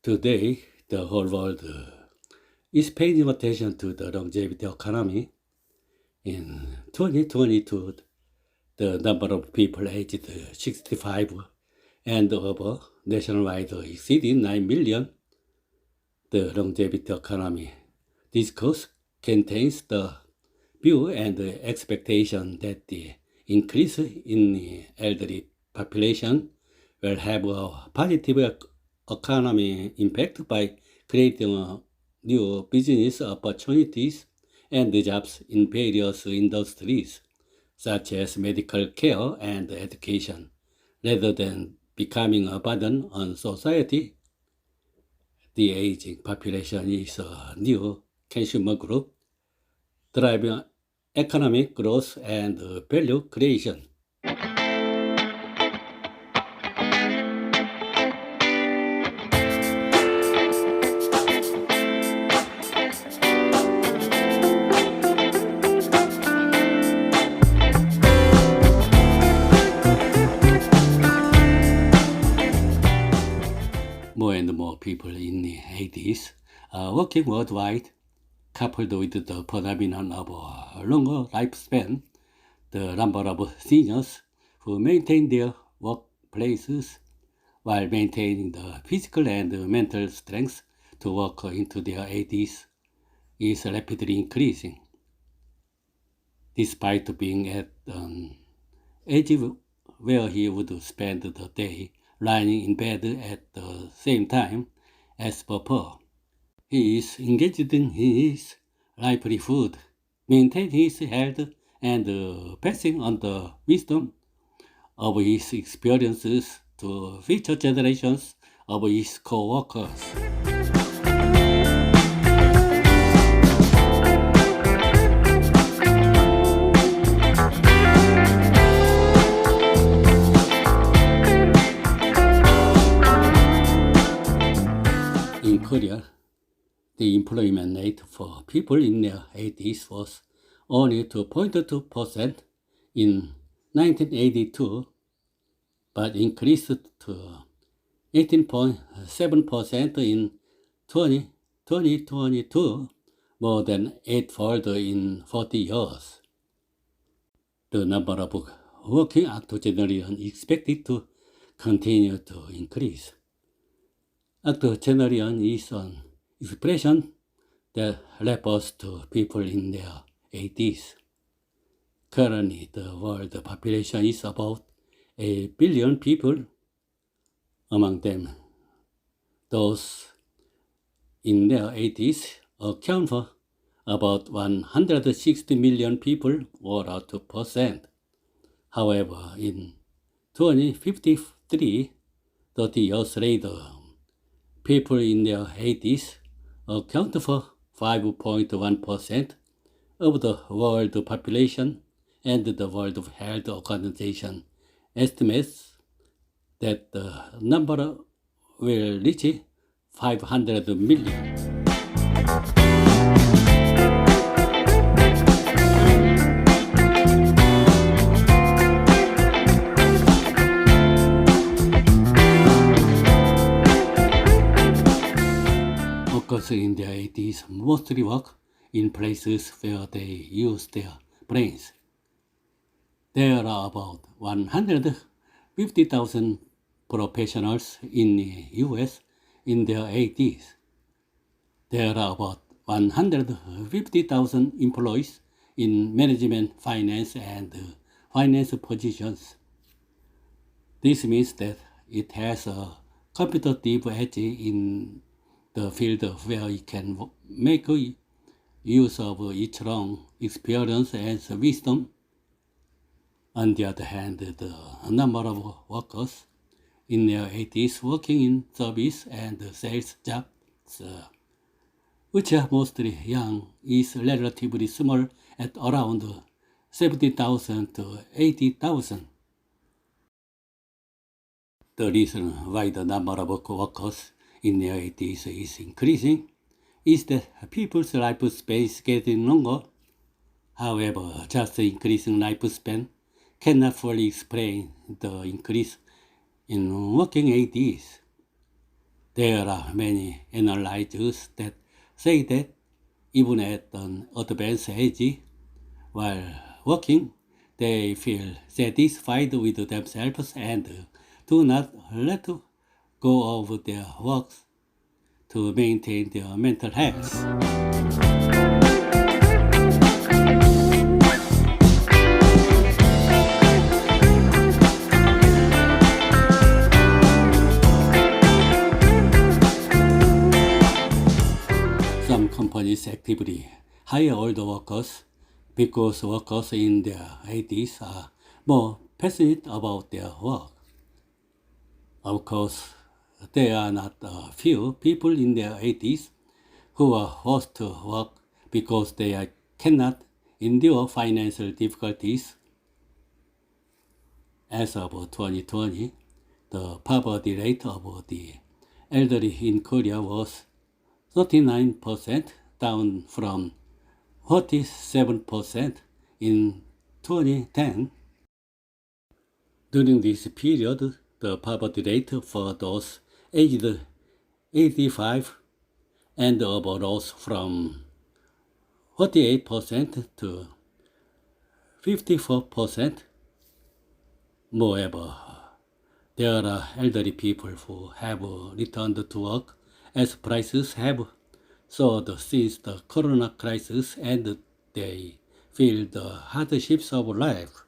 Today, the whole world is paying attention to the longevity economy. In 2022, the number of people aged 65 and over nationwide exceeded 9 million. The longevity economy discourse contains the view and expectation that the increase in the elderly population will have a positive economy impact by creating new business opportunities and jobs in various industries, such as medical care and education, rather than becoming a burden on society. The aging population is a new consumer group, driving economic growth and value creation. More and more people in the 80s are working worldwide, coupled with the phenomenon of a longer lifespan. The number of seniors who maintain their workplaces while maintaining the physical and mental strength to work into their 80s is rapidly increasing. Despite being at an age where he would spend the day lying in bed at the same time as before, he is engaged in his livelihood, maintaining his health, and passing on the wisdom of his experiences to future generations of his co-workers. In Korea, the employment rate for people in their 80s was only 2.2% in 1982, but increased to 18.7% in 2022, more than eightfold in 40 years. The number of working octogenarians is expected to continue to increase. Octogenarian is an expression that refers to people in their 80s. Currently, the world population is about 1 billion people. Among them, those in their 80s account for about 160 million people, or 2%. However, in 2053, 30 years later, people in their 80s account for 5.1% of the world population, and the World Health Organization estimates that the number will reach 500 million. Workers in their 80s mostly work in places where they use their brains. There are about 150,000 professionals in the US in their 80s. There are about 150,000 employees in management, finance, and finance positions. This means that it has a competitive edge in the field where it can make use of its long experience and wisdom. On the other hand, the number of workers in their 80s working in service and sales jobs, which are mostly young, is relatively small at around 70,000 to 80,000. The reason why the number of workers in their 80s is increasing is that people's lifespan is getting longer. However, just increasing lifespan cannot fully explain the increase in working 80s. There are many analyses that say that even at an advanced age, while working, they feel satisfied with themselves and do not let go of their works to maintain their mental health. Some companies actively hire older workers because workers in their 80s are more passionate about their work. Of course, there are not a few people in their 80s who are forced to work because they cannot endure financial difficulties. As of 2020, the poverty rate of the elderly in Korea was 39%, down from 47% in 2010. During this period, the poverty rate for those aged 85 and above rose from 48% to 54%. Moreover, there are elderly people who have returned to work as prices have soared since the corona crisis and they feel the hardships of life.